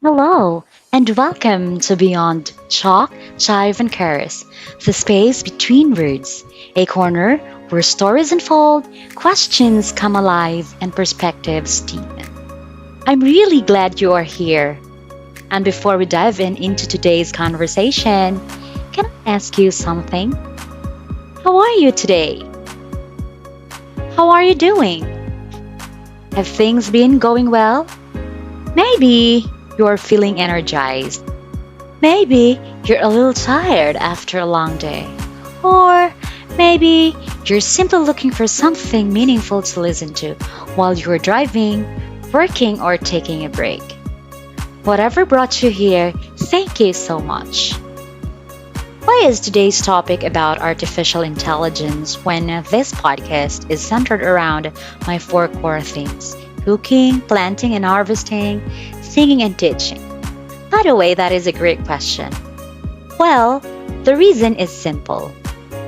Hello, and welcome to Beyond Chalk, Chive, and Chaos, the space between words, a corner where stories unfold, questions come alive, and perspectives deepen. I'm really glad you are here. And before we dive into today's conversation, can I ask you something? How are you today? How are you doing? Have things been going well? Maybe you're feeling energized. Maybe you're a little tired after a long day. Or maybe you're simply looking for something meaningful to listen to while you're driving, working, or taking a break. Whatever brought you here, thank you so much. Why is today's topic about artificial intelligence when this podcast is centered around my four core themes: cooking, planting and harvesting, singing and teaching? By the way, that is a great question. Well, the reason is simple.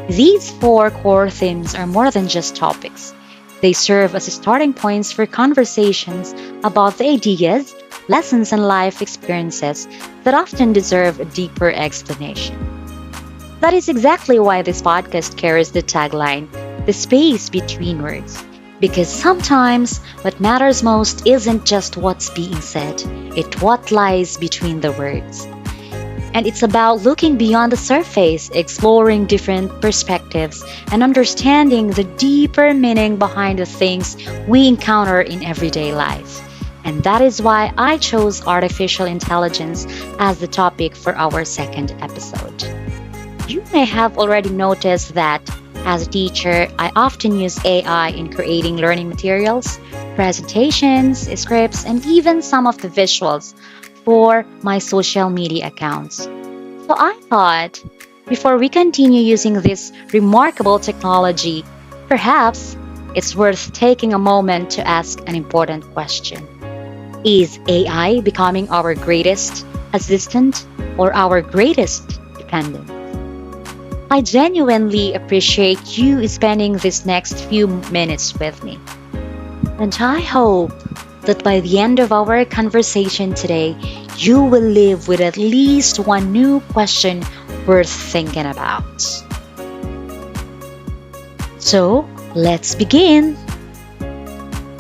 These four core themes are more than just topics. They serve as starting points for conversations about the ideas, lessons, and life experiences that often deserve a deeper explanation. That is exactly why this podcast carries the tagline, the space between words. Because sometimes what matters most isn't just what's being said, it's what lies between the words. And it's about looking beyond the surface, exploring different perspectives, and understanding the deeper meaning behind the things we encounter in everyday life. And that is why I chose artificial intelligence as the topic for our second episode. You may have already noticed that as a teacher, I often use AI in creating learning materials, presentations, scripts, and even some of the visuals for my social media accounts. So I thought, before we continue using this remarkable technology, perhaps it's worth taking a moment to ask an important question. Is AI becoming our greatest assistant or our greatest dependent? I genuinely appreciate you spending this next few minutes with me. And I hope that by the end of our conversation today, you will leave with at least one new question worth thinking about. So, let's begin.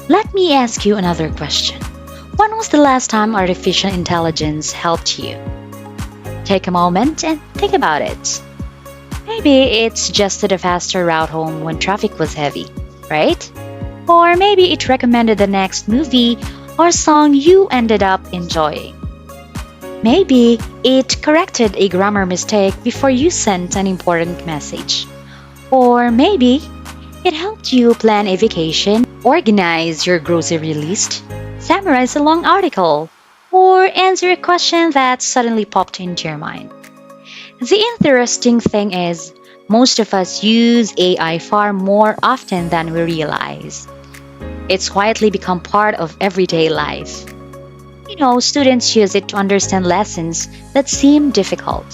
Let me ask you another question. When was the last time artificial intelligence helped you? Take a moment and think about it. Maybe it suggested a faster route home when traffic was heavy, right? Or maybe it recommended the next movie or song you ended up enjoying. Maybe it corrected a grammar mistake before you sent an important message. Or maybe it helped you plan a vacation, organize your grocery list, summarize a long article, or answer a question that suddenly popped into your mind. The interesting thing is, most of us use AI far more often than we realize. It's quietly become part of everyday life. Students use it to understand lessons that seem difficult,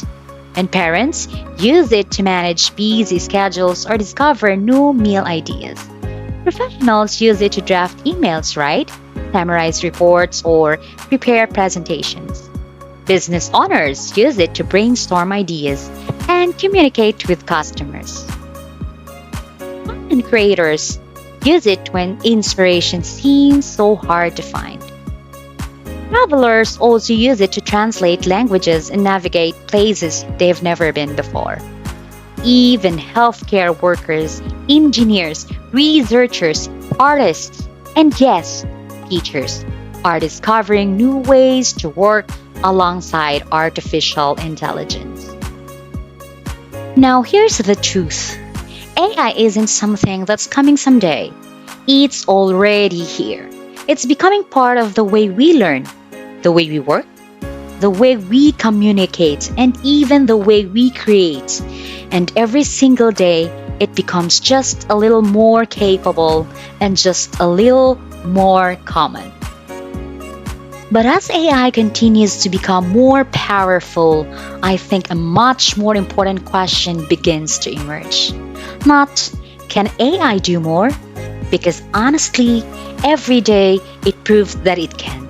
and parents use it to manage busy schedules or discover new meal ideas. Professionals use it to draft emails, right? Summarize reports or prepare presentations. Business owners use it to brainstorm ideas and communicate with customers. Content creators use it when inspiration seems so hard to find. Travelers also use it to translate languages and navigate places they've never been before. Even healthcare workers, engineers, researchers, artists, and yes, teachers are discovering new ways to work alongside artificial intelligence. Now, here's the truth: AI isn't something that's coming someday, it's already here. It's becoming part of the way we learn, the way we work, the way we communicate, and even the way we create. And every single day, it becomes just a little more capable and just a little more common. But as AI continues to become more powerful, I think a much more important question begins to emerge. Not, can AI do more? Because honestly, every day it proves that it can.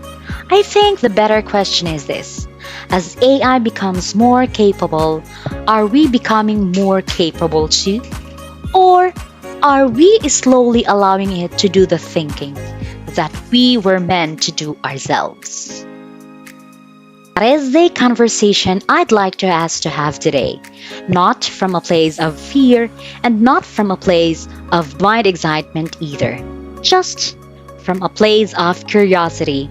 I think the better question is this: as AI becomes more capable, are we becoming more capable too? Or are we slowly allowing it to do the thinking that we were meant to do ourselves? That is the conversation I'd like to ask to have today, not from a place of fear and not from a place of blind excitement either, just from a place of curiosity,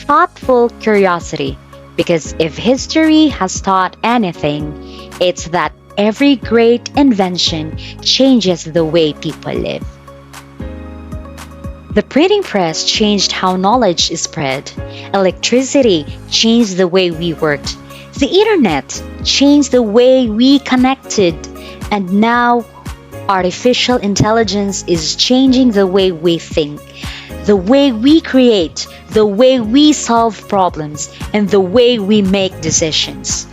thoughtful curiosity. Because if history has taught anything, it's that every great invention changes the way people live. The printing press changed how knowledge is spread. Electricity changed the way we worked. The internet changed the way we connected. And now, artificial intelligence is changing the way we think, the way we create, the way we solve problems, and the way we make decisions.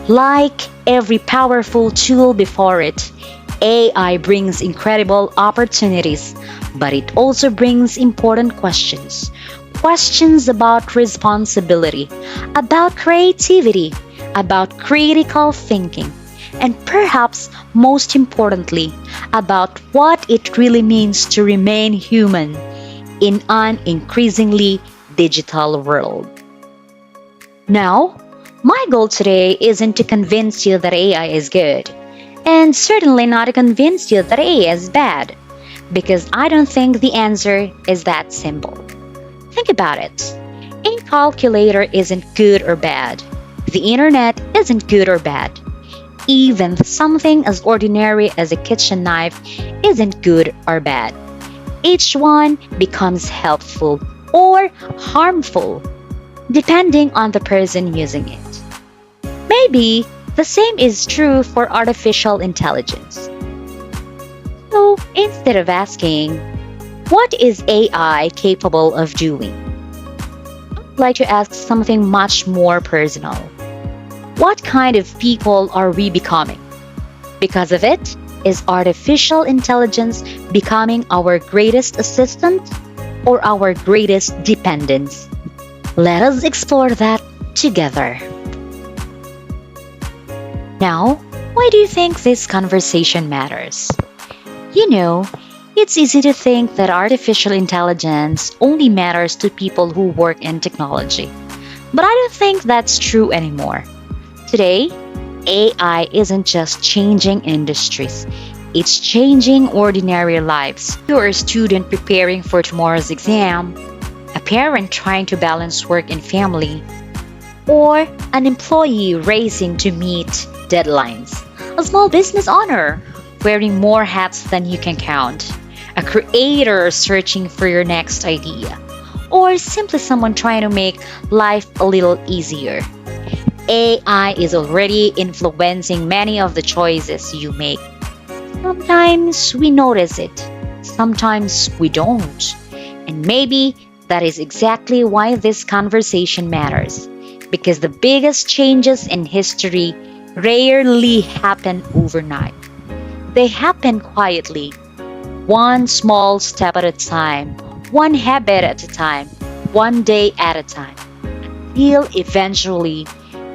Like every powerful tool before it, AI brings incredible opportunities, but it also brings important questions. Questions about responsibility, about creativity, about critical thinking, and perhaps most importantly, about what it really means to remain human in an increasingly digital world. Now, my goal today isn't to convince you that AI is good, and certainly not to convince you that AI is bad, because I don't think the answer is that simple. Think about it. A calculator isn't good or bad. The internet isn't good or bad. Even something as ordinary as a kitchen knife isn't good or bad. Each one becomes helpful or harmful depending on the person using it. Maybe the same is true for artificial intelligence. So instead of asking, what is AI capable of doing? I'd like to ask something much more personal. What kind of people are we becoming? Because of it, is artificial intelligence becoming our greatest assistant or our greatest dependence? Let us explore that together. Now, why do you think this conversation matters? You know, it's easy to think that artificial intelligence only matters to people who work in technology. But I don't think that's true anymore. Today, AI isn't just changing industries, it's changing ordinary lives. You're a student preparing for tomorrow's exam, a parent trying to balance work and family, or an employee racing to meet deadlines, a small business owner wearing more hats than you can count, a creator searching for your next idea, or simply someone trying to make life a little easier. AI is already influencing many of the choices you make. Sometimes we notice it, sometimes we don't. And maybe that is exactly why this conversation matters. Because the biggest changes in history rarely happen overnight. They happen quietly, one small step at a time, one habit at a time, one day at a time. Till eventually,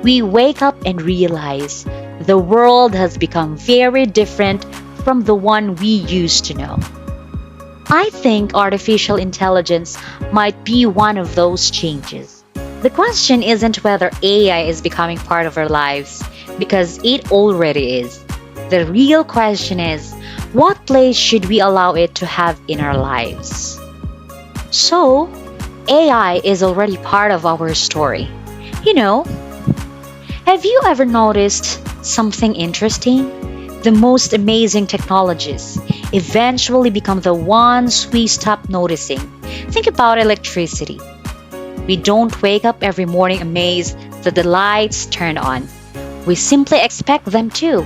we wake up and realize the world has become very different from the one we used to know. I think artificial intelligence might be one of those changes. The question isn't whether AI is becoming part of our lives, because it already is. The real question is, what place should we allow it to have in our lives? So, AI is already part of our story. You know, have you ever noticed something interesting? The most amazing technologies eventually become the ones we stop noticing. Think about electricity. We don't wake up every morning amazed that the lights turned on. We simply expect them to.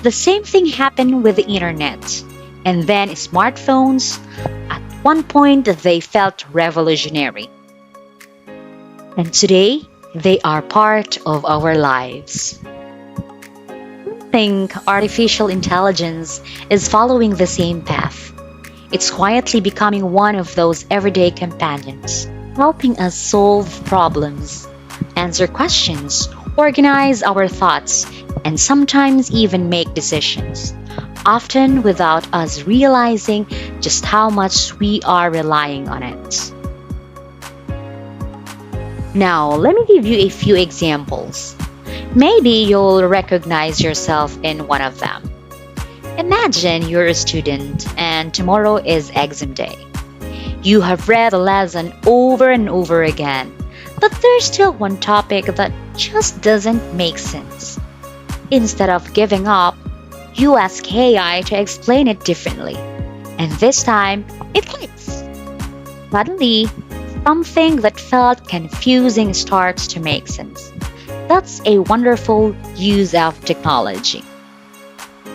The same thing happened with the internet. And then smartphones. At one point, they felt revolutionary. And today, they are part of our lives. I think artificial intelligence is following the same path. It's quietly becoming one of those everyday companions. helping us solve problems, answer questions, organize our thoughts, and sometimes even make decisions, often without us realizing just how much we are relying on it. Now, let me give you a few examples. Maybe you'll recognize yourself in one of them. Imagine you're a student and tomorrow is exam day. You have read a lesson over and over again, but there's still one topic that just doesn't make sense. Instead of giving up, you ask AI to explain it differently. And this time, it clicks. Suddenly, something that felt confusing starts to make sense. That's a wonderful use of technology.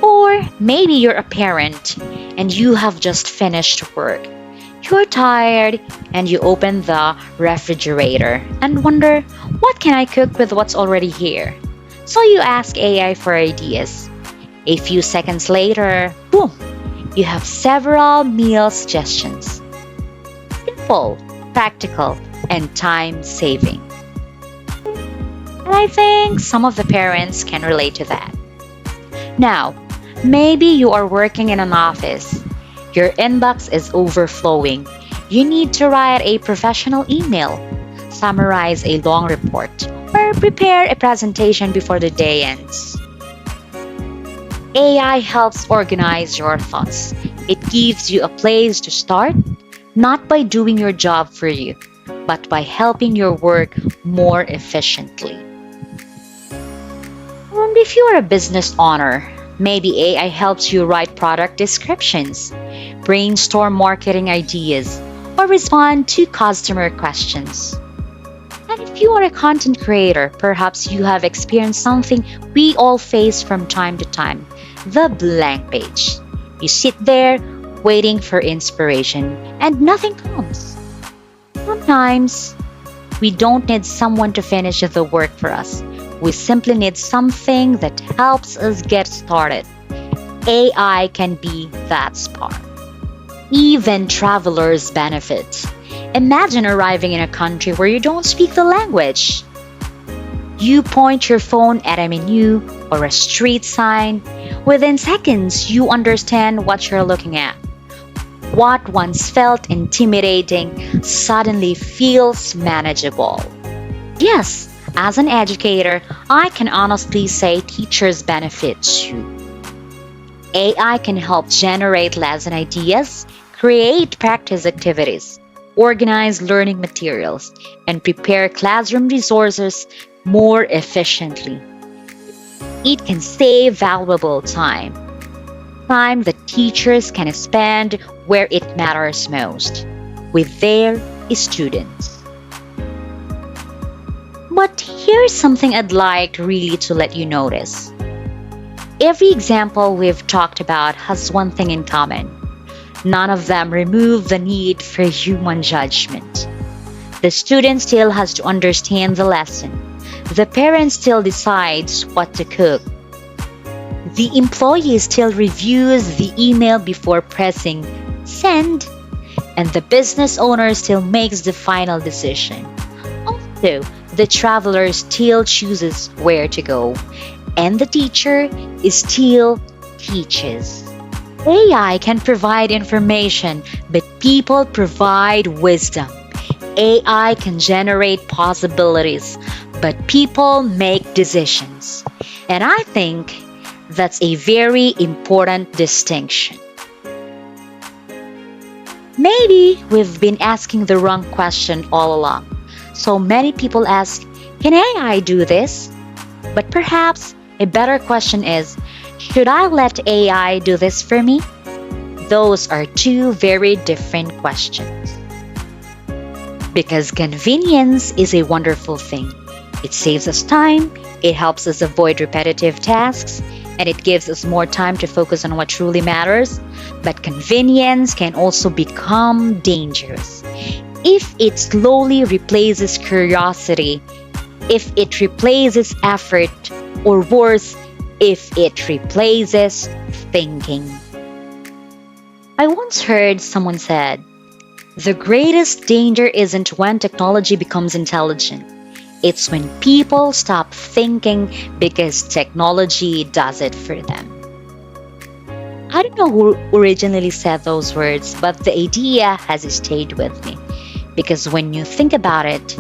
Or maybe you're a parent and you have just finished work. You're tired and you open the refrigerator and wonder, what can I cook with what's already here? So you ask AI for ideas. A few seconds later, boom, you have several meal suggestions. Simple, practical, and time saving. And I think some of the parents can relate to that. Now, maybe you are working in an office. Your inbox is overflowing. You need to write a professional email, summarize a long report, or prepare a presentation before the day ends. AI helps organize your thoughts. It gives you a place to start, not by doing your job for you, but by helping your work more efficiently. And if you are a business owner, maybe AI helps you write product descriptions, brainstorm marketing ideas, or respond to customer questions. And if you are a content creator, perhaps you have experienced something we all face from time to time, the blank page. You sit there waiting for inspiration and nothing comes. Sometimes we don't need someone to finish the work for us. We simply need something that helps us get started. AI can be that spark. Even travelers benefit. Imagine arriving in a country where you don't speak the language. You point your phone at a menu or a street sign. Within seconds, you understand what you're looking at. What once felt intimidating suddenly feels manageable. Yes, as an educator, I can honestly say teachers benefit too. AI can help generate lesson ideas, create practice activities, organize learning materials, and prepare classroom resources more efficiently. It can save valuable time that teachers can spend where it matters most, with their students. But here's something I'd like really to let you notice. Every example we've talked about has one thing in common. None of them remove the need for human judgment. The student still has to understand the lesson. The parent still decides what to cook. The employee still reviews the email before pressing send, and the business owner still makes the final decision. Also, the traveler still chooses where to go, and the teacher still teaches. AI can provide information, but people provide wisdom. AI can generate possibilities, but people make decisions. And I think that's a very important distinction. Maybe we've been asking the wrong question all along. So many people ask, can AI do this? But perhaps a better question is, should I let AI do this for me? Those are two very different questions. Because convenience is a wonderful thing. It saves us time, it helps us avoid repetitive tasks, and it gives us more time to focus on what truly matters. But convenience can also become dangerous if it slowly replaces curiosity, if it replaces effort, or worse, if it replaces thinking. I once heard someone said, The greatest danger isn't when technology becomes intelligent. It's when people stop thinking because technology does it for them. I don't know who originally said those words, but the idea has stayed with me. Because when you think about it,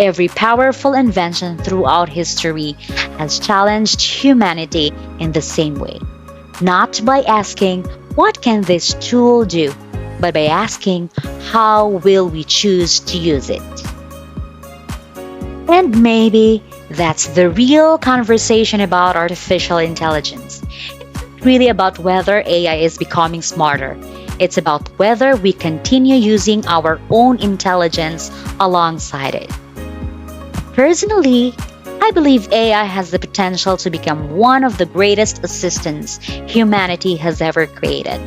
every powerful invention throughout history has challenged humanity in the same way. Not by asking, what can this tool do? But by asking, how will we choose to use it? And maybe that's the real conversation about artificial intelligence. It's not really about whether AI is becoming smarter. It's about whether we continue using our own intelligence alongside it. Personally, I believe AI has the potential to become one of the greatest assistants humanity has ever created,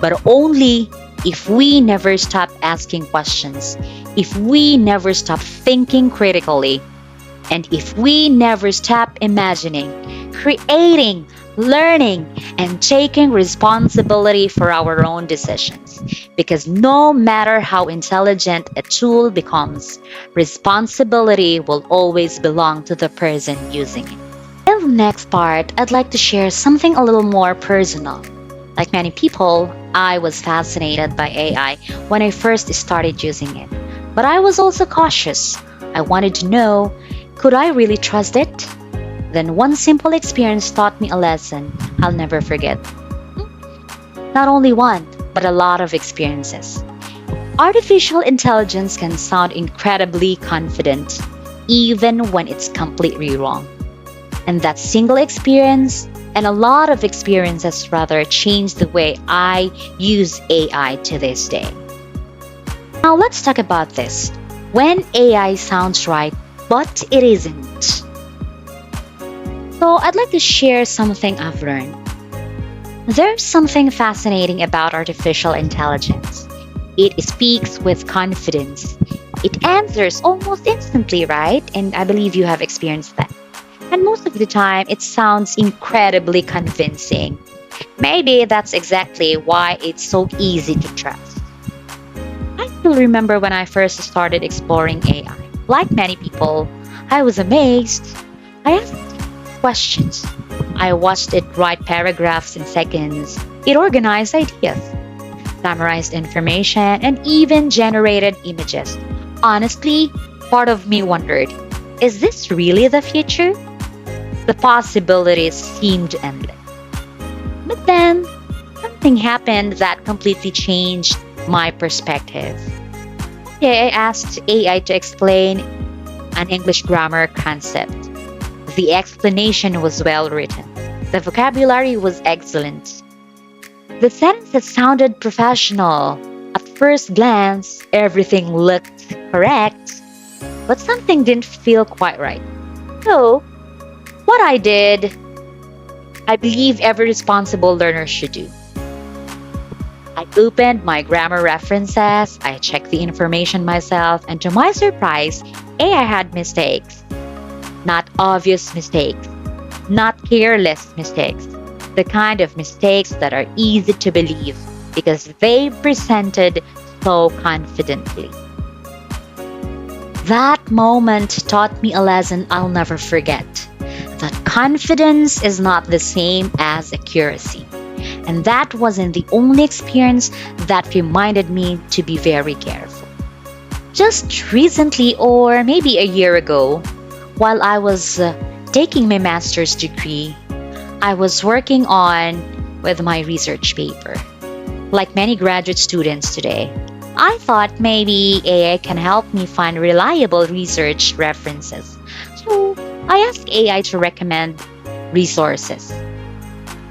but only if we never stop asking questions, if we never stop thinking critically, and if we never stop imagining, creating, learning, and taking responsibility for our own decisions. Because no matter how intelligent a tool becomes, responsibility will always belong to the person using it. In the next part, I'd like to share something a little more personal. Like many people, I was fascinated by AI when I first started using it. But I was also cautious. I wanted to know, could I really trust it? Then one simple experience taught me a lesson I'll never forget. Not only one, but a lot of experiences. Artificial intelligence can sound incredibly confident, even when it's completely wrong. And that single experience, and a lot of experiences rather, changed the way I use AI to this day. Now let's talk about this. When AI sounds right, but it isn't. So I'd like to share something I've learned. There's something fascinating about artificial intelligence. It speaks with confidence. It answers almost instantly, right? And I believe you have experienced that. And most of the time, it sounds incredibly convincing. Maybe that's exactly why it's so easy to trust. I still remember when I first started exploring AI. Like many people, I was amazed. I asked questions. I watched it write paragraphs in seconds. It organized ideas, summarized information, and even generated images. Honestly, part of me wondered, is this really the future? The possibilities seemed endless. But then, something happened that completely changed my perspective. Okay, I asked AI to explain an English grammar concept. The explanation was well written. The vocabulary was excellent. The sentences sounded professional. At first glance, everything looked correct, but something didn't feel quite right. So, what I did, I believe every responsible learner should do. I opened my grammar references, I checked the information myself, and to my surprise, AI had mistakes. Not obvious mistakes, not careless mistakes, the kind of mistakes that are easy to believe because they presented so confidently. That moment taught me a lesson I'll never forget, that confidence is not the same as accuracy. And that wasn't the only experience that reminded me to be very careful. Just recently, or maybe a year ago, while I was taking my master's degree, I was working on with my research paper. Like many graduate students today, I thought maybe AI can help me find reliable research references. So I asked AI to recommend resources.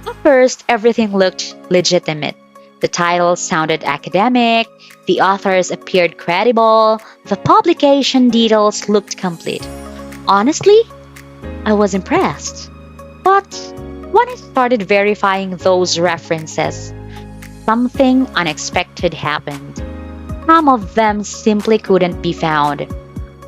At first, everything looked legitimate. The title sounded academic, the authors appeared credible, the publication details looked complete. Honestly, I was impressed. But when I started verifying those references, something unexpected happened. Some of them simply couldn't be found.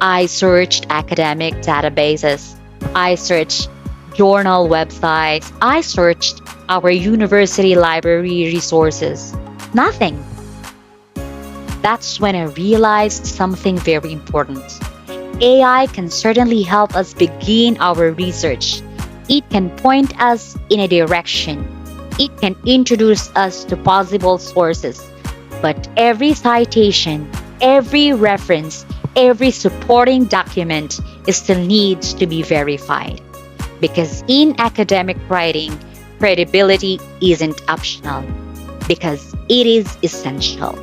I searched academic databases. I searched journal websites. I searched our university library resources. Nothing. That's when I realized something very important. AI can certainly help us begin our research. It can point us in a direction. It can introduce us to possible sources. But every citation, every reference, every supporting document still needs to be verified. Because in academic writing, credibility isn't optional, because it is essential.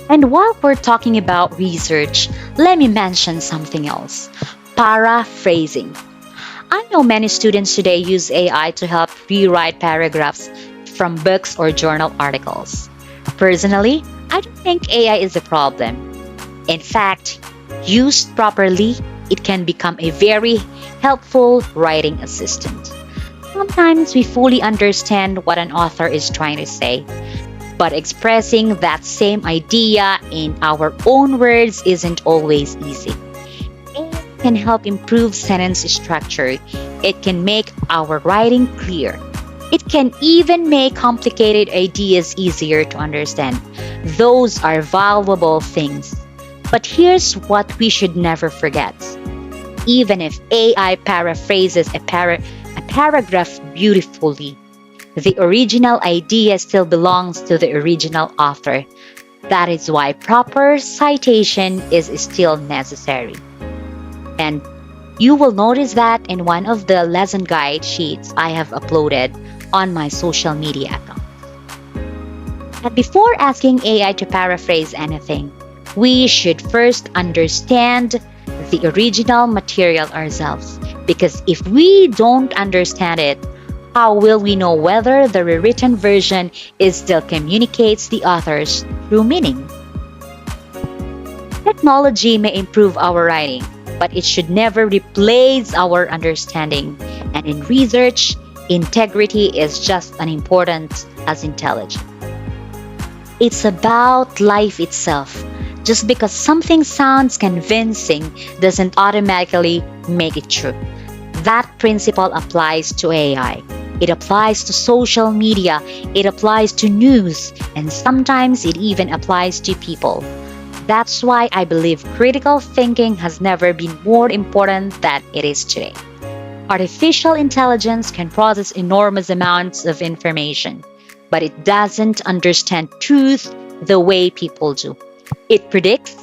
And while we're talking about research, let me mention something else: paraphrasing. I know many students today use AI to help rewrite paragraphs from books or journal articles. Personally, I don't think AI is a problem. In fact, used properly, it can become a very helpful writing assistant. Sometimes we fully understand what an author is trying to say, but expressing that same idea in our own words isn't always easy. It can help improve sentence structure. It can make our writing clear. It can even make complicated ideas easier to understand. Those are valuable things. But here's what we should never forget. Even if AI paraphrases a paragraph beautifully, the original idea still belongs to the original author. That is why proper citation is still necessary. And you will notice that in one of the lesson guide sheets I have uploaded on my social media account. But before asking AI to paraphrase anything, we should first understand the original material ourselves. Because if we don't understand it, how will we know whether the rewritten version is still communicates the author's true meaning? Technology may improve our writing, but it should never replace our understanding. And in research, integrity is just as important as intelligence. It's about life itself. Just because something sounds convincing doesn't automatically make it true. That principle applies to AI. It applies to social media, it applies to news, and sometimes it even applies to people. That's why I believe critical thinking has never been more important than it is today. Artificial intelligence can process enormous amounts of information, but it doesn't understand truth the way people do. It predicts,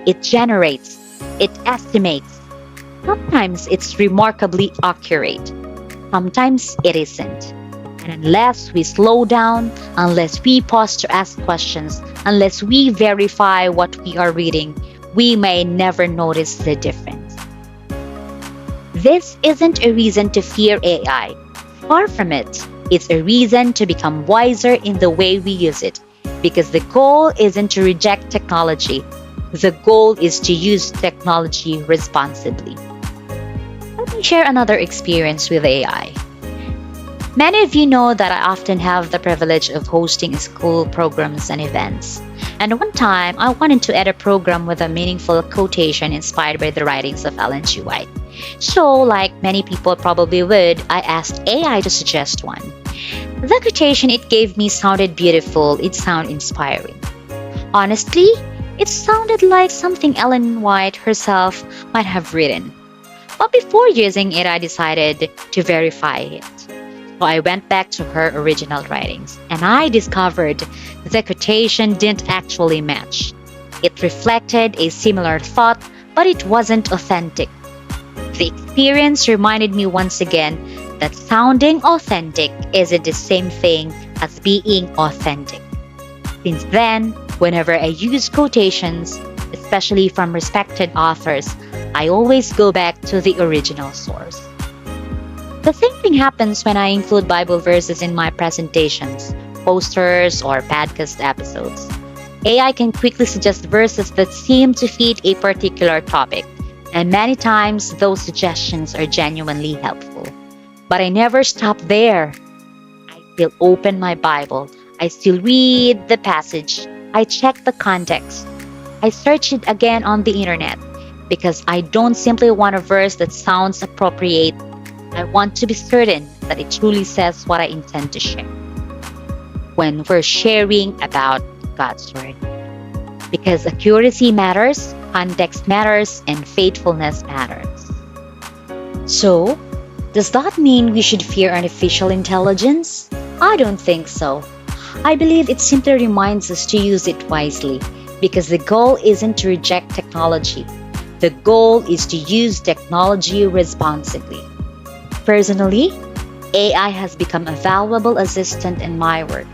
it generates, it estimates. Sometimes it's remarkably accurate, sometimes it isn't. And unless we slow down, unless we pause to ask questions, unless we verify what we are reading, we may never notice the difference. This isn't a reason to fear AI. Far from it. It's a reason to become wiser in the way we use it. Because the goal isn't to reject technology. The goal is to use technology responsibly. Let me share another experience with AI. Many of you know that I often have the privilege of hosting school programs and events. And one time, I wanted to add a program with a meaningful quotation inspired by the writings of Ellen G. White. So, like many people probably would, I asked AI to suggest one. The quotation it gave me sounded beautiful, it sounded inspiring. Honestly, it sounded like something Ellen White herself might have written. But before using it, I decided to verify it. So I went back to her original writings, and I discovered the quotation didn't actually match. It reflected a similar thought, but it wasn't authentic. The experience reminded me once again that sounding authentic isn't the same thing as being authentic. Since then, whenever I use quotations, especially from respected authors, I always go back to the original source. The same thing happens when I include Bible verses in my presentations, posters, or podcast episodes. AI can quickly suggest verses that seem to fit a particular topic, and many times those suggestions are genuinely helpful. But I never stop there. I still open my Bible. I still read the passage. I check the context. I search it again on the internet because I don't simply want a verse that sounds appropriate. I want to be certain that it truly says what I intend to share when we're sharing about God's Word. Because accuracy matters, context matters, and faithfulness matters. So, does that mean we should fear artificial intelligence? I don't think so. I believe it simply reminds us to use it wisely because the goal isn't to reject technology. The goal is to use technology responsibly. Personally, AI has become a valuable assistant in my work.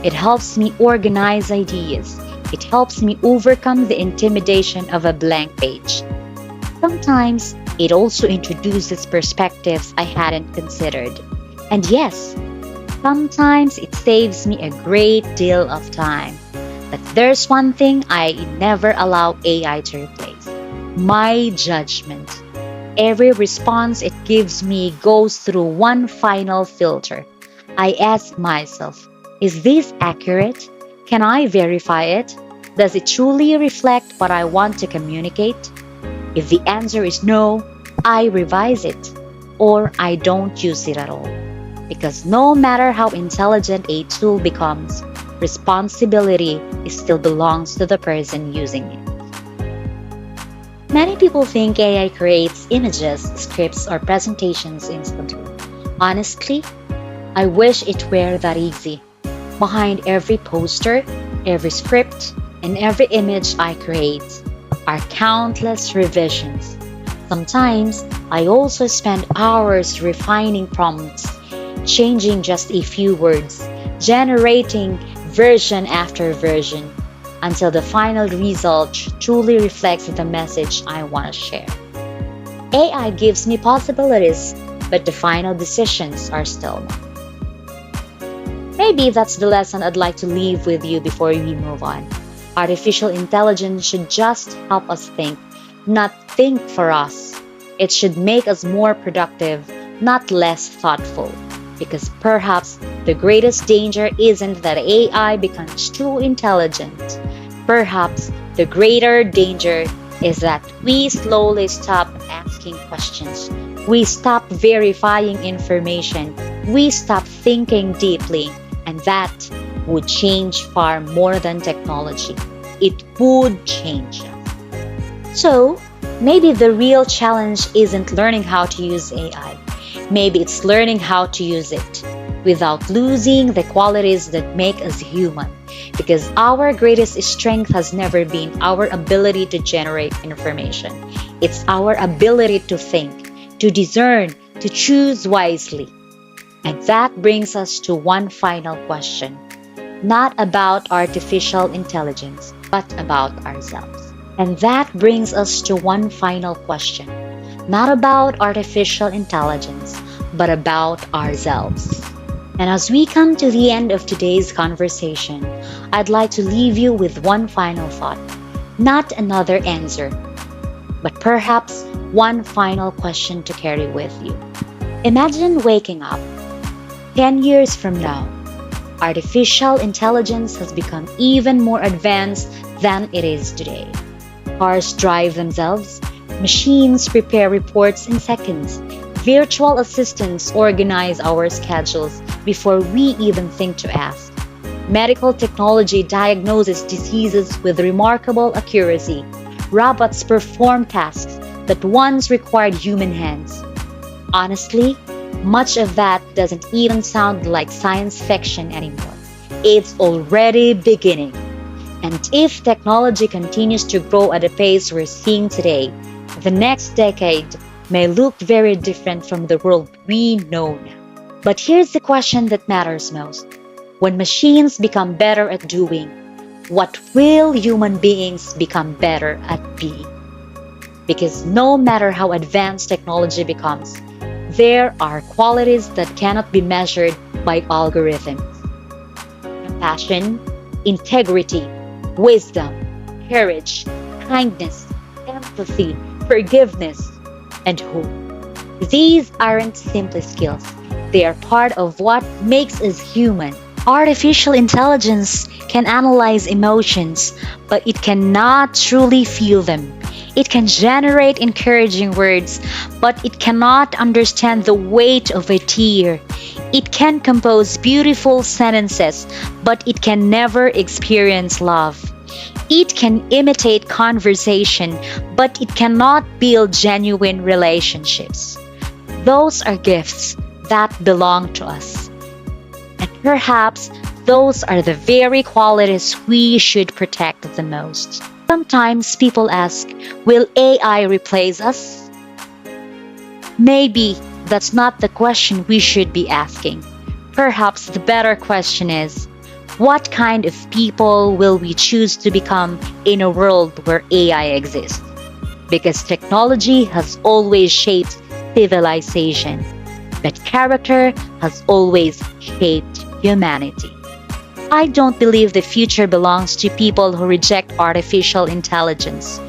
It helps me organize ideas. It helps me overcome the intimidation of a blank page. Sometimes it also introduces perspectives I hadn't considered. And yes, sometimes it saves me a great deal of time. But there's one thing I never allow AI to replace: my judgment. Every response it gives me goes through one final filter. I ask myself, is this accurate? Can I verify it? Does it truly reflect what I want to communicate? If the answer is no, I revise it or I don't use it at all. Because no matter how intelligent a tool becomes, responsibility still belongs to the person using it. Many people think AI creates images, scripts, or presentations instantly. Honestly, I wish it were that easy. Behind every poster, every script, and every image I create are countless revisions. Sometimes I also spend hours refining prompts, changing just a few words, generating version after version until the final result truly reflects the message I want to share. AI gives me possibilities, but the final decisions are still mine. Maybe that's the lesson I'd like to leave with you before we move on. Artificial intelligence should just help us think, not think for us. It should make us more productive, not less thoughtful. Because perhaps the greatest danger isn't that AI becomes too intelligent. Perhaps the greater danger is that we slowly stop asking questions. We stop verifying information. We stop thinking deeply. And that would change far more than technology. It would change us. So, maybe the real challenge isn't learning how to use AI. Maybe it's learning how to use it without losing the qualities that make us human. Because our greatest strength has never been our ability to generate information. It's our ability to think, to discern, to choose wisely. And that brings us to one final question. Not about artificial intelligence, but about ourselves. And that brings us to one final question. Not about artificial intelligence, but about ourselves. And as we come to the end of today's conversation, I'd like to leave you with one final thought. Not another answer, but perhaps one final question to carry with you. Imagine waking up 10 years from now. Artificial intelligence has become even more advanced than it is today. Cars drive themselves, machines prepare reports in seconds, virtual assistants organize our schedules before we even think to ask. Medical technology diagnoses diseases with remarkable accuracy. Robots perform tasks that once required human hands. Honestly, much of that doesn't even sound like science fiction anymore. It's already beginning. And if technology continues to grow at the pace we're seeing today, the next decade may look very different from the world we know now. But here's the question that matters most. When machines become better at doing, what will human beings become better at being? Because no matter how advanced technology becomes, there are qualities that cannot be measured by algorithms. Compassion, integrity, wisdom, courage, kindness, empathy, forgiveness, and hope. These aren't simply skills. They are part of what makes us human. Artificial intelligence can analyze emotions, but it cannot truly feel them. It can generate encouraging words, but it cannot understand the weight of a tear. It can compose beautiful sentences, but it can never experience love. It can imitate conversation, but it cannot build genuine relationships. Those are gifts that belong to us. And perhaps those are the very qualities we should protect the most. Sometimes people ask, will AI replace us? Maybe that's not the question we should be asking. Perhaps the better question is, what kind of people will we choose to become in a world where AI exists? Because technology has always shaped civilization, but character has always shaped humanity. I don't believe the future belongs to people who reject artificial intelligence.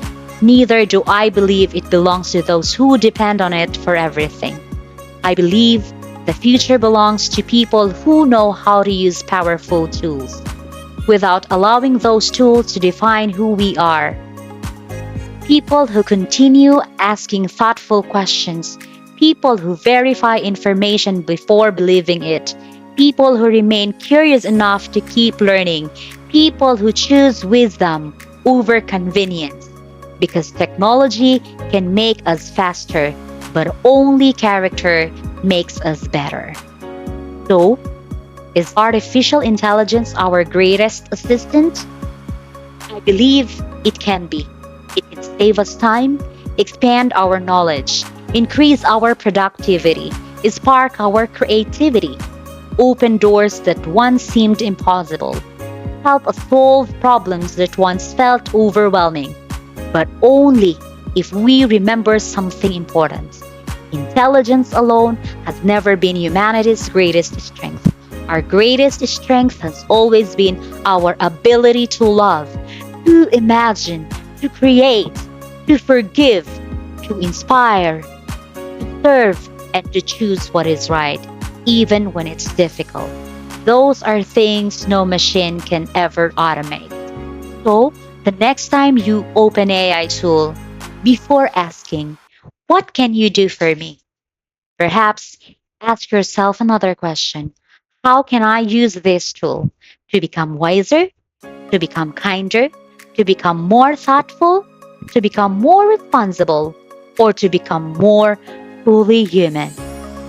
Neither do I believe it belongs to those who depend on it for everything. I believe the future belongs to people who know how to use powerful tools without allowing those tools to define who we are. People who continue asking thoughtful questions, people who verify information before believing it, people who remain curious enough to keep learning, people who choose wisdom over convenience. Because technology can make us faster, but only character makes us better. So, is artificial intelligence our greatest assistant? I believe it can be. It can save us time, expand our knowledge, increase our productivity, spark our creativity, open doors that once seemed impossible, help us solve problems that once felt overwhelming, but only if we remember something important. Intelligence alone has never been humanity's greatest strength. Our greatest strength has always been our ability to love, to imagine, to create, to forgive, to inspire, to serve, and to choose what is right, even when it's difficult. Those are things no machine can ever automate. So, the next time you open AI tool, before asking, what can you do for me? Perhaps ask yourself another question. How can I use this tool to become wiser, to become kinder, to become more thoughtful, to become more responsible, or to become more fully human?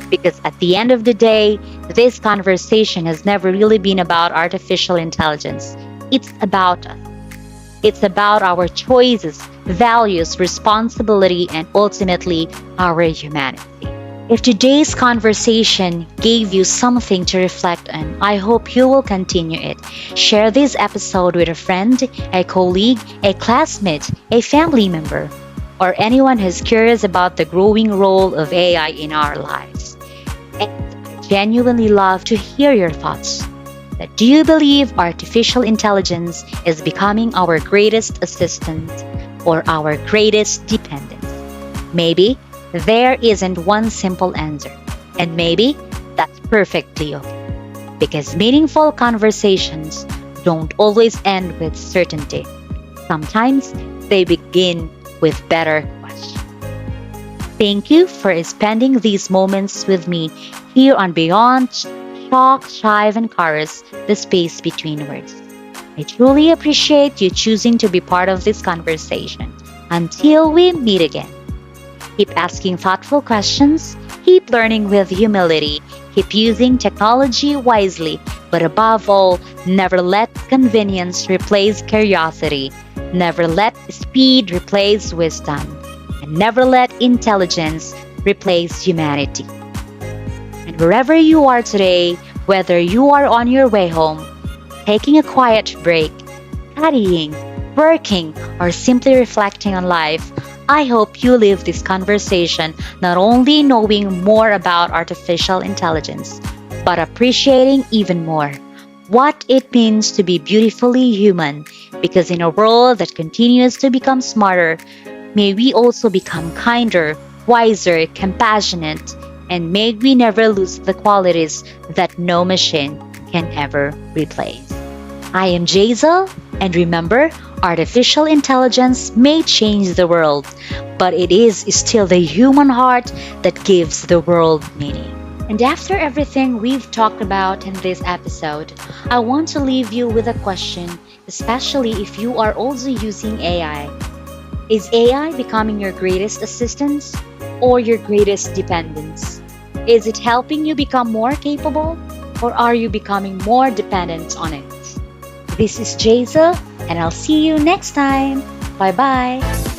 Because at the end of the day, this conversation has never really been about artificial intelligence. It's about us. It's about our choices, values, responsibility, and ultimately our humanity. If today's conversation gave you something to reflect on, I hope you will continue it. Share this episode with a friend, a colleague, a classmate, a family member, or anyone who's curious about the growing role of AI in our lives. And I genuinely love to hear your thoughts. Do you believe artificial intelligence is becoming our greatest assistant or our greatest dependent? Maybe there isn't one simple answer, and maybe that's perfectly okay. Because meaningful conversations don't always end with certainty. Sometimes they begin with better questions. Thank you for spending these moments with me here on Beyond Talk, Chive, and Chorus, the space between words. I truly appreciate you choosing to be part of this conversation. Until we meet again, keep asking thoughtful questions, keep learning with humility, keep using technology wisely, but above all, never let convenience replace curiosity, never let speed replace wisdom, and never let intelligence replace humanity. And wherever you are today, whether you are on your way home, taking a quiet break, studying, working, or simply reflecting on life, I hope you leave this conversation not only knowing more about artificial intelligence, but appreciating even more what it means to be beautifully human. Because in a world that continues to become smarter, may we also become kinder, wiser, compassionate, and may we never lose the qualities that no machine can ever replace. I am Jazel, and remember, artificial intelligence may change the world, but it is still the human heart that gives the world meaning. And after everything we've talked about in this episode, I want to leave you with a question especially if you are also using AI. Is AI becoming your greatest assistance or your greatest dependence? Is it helping you become more capable or are you becoming more dependent on it? This is Jaza, and I'll see you next time. Bye bye.